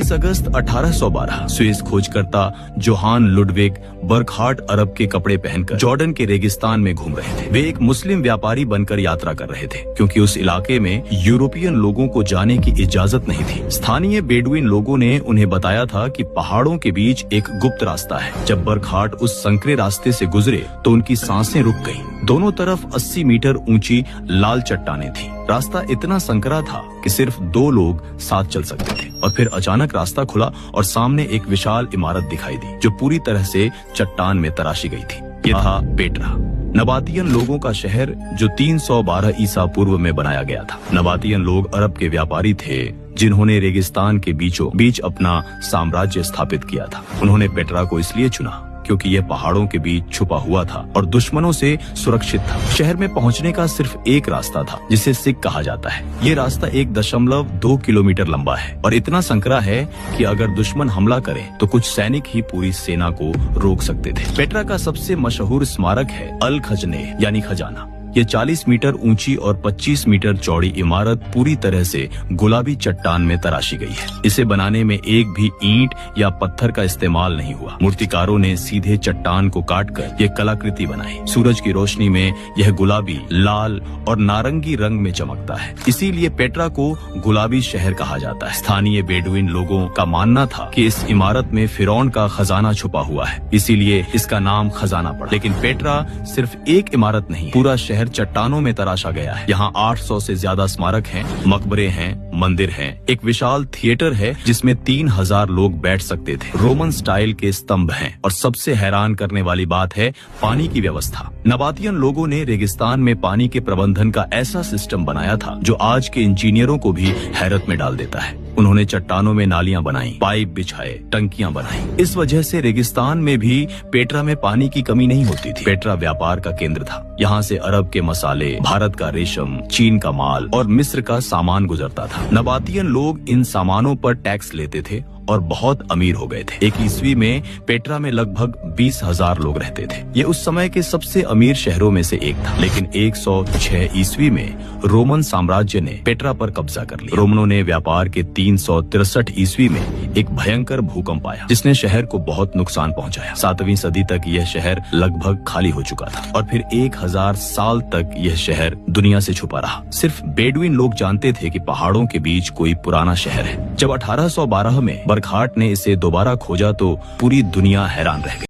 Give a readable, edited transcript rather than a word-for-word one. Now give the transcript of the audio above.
23 अगस्त 1812 Swiss खोजकर्ता Johan Ludwig Burckhardt अरब के कपड़े पहनकर जॉर्डन के रेगिस्तान में घूम रहे थे। वे एक मुस्लिम व्यापारी बनकर यात्रा कर रहे थे, क्योंकि उस इलाके में यूरोपियन लोगों को जाने की इजाजत नहीं थी। स्थानीय बेडुइन लोगों ने उन्हें बताया था कि पहाड़ों के बीच एक गुप्त रास्ता है। जब बर्कहार्ट उस संकरे रास्ते से गुजरे तो उनकी सांसें रुक गईं। दोनों तरफ 80 मीटर ऊंची लाल चट्टानें थी। रास्ता इतना संकरा था कि सिर्फ 2 लोग साथ चल सकते थे। और फिर अचानक रास्ता खुला और सामने एक विशाल इमारत दिखाई दी, जो पूरी तरह से चट्टान में तराशी गई थी। ये था पेट्रा, नबातियन लोगों का शहर, जो 312 ईसा पूर्व में बनाया गया था। नबातियन लोग अरब के व्यापारी थे, जिन्होंने रेगिस्तान के बीचों बीच अपना साम्राज्य स्थापित किया था। उन्होंने पेट्रा को इसलिए चुना क्योंकि यह पहाड़ों के बीच छुपा हुआ था और दुश्मनों से सुरक्षित था। शहर में पहुंचने का सिर्फ एक रास्ता था, जिसे सिक कहा जाता है। ये रास्ता 1.2 किलोमीटर लंबा है और इतना संकरा है कि अगर दुश्मन हमला करे तो कुछ सैनिक ही पूरी सेना को रोक सकते थे। पेट्रा का सबसे मशहूर स्मारक है अल खजने यानी खजाना। ये 40 मीटर ऊंची और 25 मीटर चौड़ी इमारत पूरी तरह से गुलाबी चट्टान में तराशी गई है। इसे बनाने में एक भी ईंट या पत्थर का इस्तेमाल नहीं हुआ। मूर्तिकारों ने सीधे चट्टान को काटकर ये कलाकृति बनाई। सूरज की रोशनी में यह गुलाबी, लाल और नारंगी रंग में चमकता है। इसीलिए पेट्रा को गुलाबी शहर कहा जाता है। स्थानीय बेडुइन लोगों का मानना था कि इस इमारत में फिरौन का खजाना छुपा हुआ है, इसीलिए इसका नाम खजाना पड़ा। लेकिन पेट्रा सिर्फ एक इमारत नहीं, पूरा शहर चट्टानों में तराशा गया है। यहाँ 800 से ज्यादा स्मारक हैं, मकबरे हैं, मंदिर हैं, एक विशाल थिएटर है जिसमें 3000 लोग बैठ सकते थे, रोमन स्टाइल के स्तंभ हैं और सबसे हैरान करने वाली बात है पानी की व्यवस्था। नबातियन लोगों ने रेगिस्तान में पानी के प्रबंधन का ऐसा सिस्टम बनाया था जो आज के इंजीनियरों को भी हैरत में डाल देता है। उन्होंने चट्टानों में नालियां बनाई, पाइप बिछाए, टंकियां बनाई। इस वजह से रेगिस्तान में भी पेट्रा में पानी की कमी नहीं होती थी। पेट्रा व्यापार का केंद्र था। यहाँ से अरब के मसाले, भारत का रेशम, चीन का माल और मिस्र का सामान गुजरता था। नबातियन लोग इन सामानों पर टैक्स लेते थे और बहुत अमीर हो गए थे। 1 ईस्वी में पेट्रा में लगभग 20,000 लोग रहते थे। ये उस समय के सबसे अमीर शहरों में से एक था। लेकिन 106 ईस्वी में रोमन साम्राज्य ने पेट्रा पर कब्जा कर लिया। रोमनों ने व्यापार के 363 ईस्वी में एक भयंकर भूकंप आया, जिसने शहर को बहुत नुकसान पहुंचाया। 7वीं सदी तक यह शहर लगभग खाली हो चुका था और फिर 1000 साल तक यह शहर दुनिया से छुपा रहा। सिर्फ बेडुइन लोग जानते थे कि पहाड़ों के बीच कोई पुराना शहर है। जब 1812 में बर्कहार्ट ने इसे दोबारा खोजा तो पूरी दुनिया हैरान रह गई।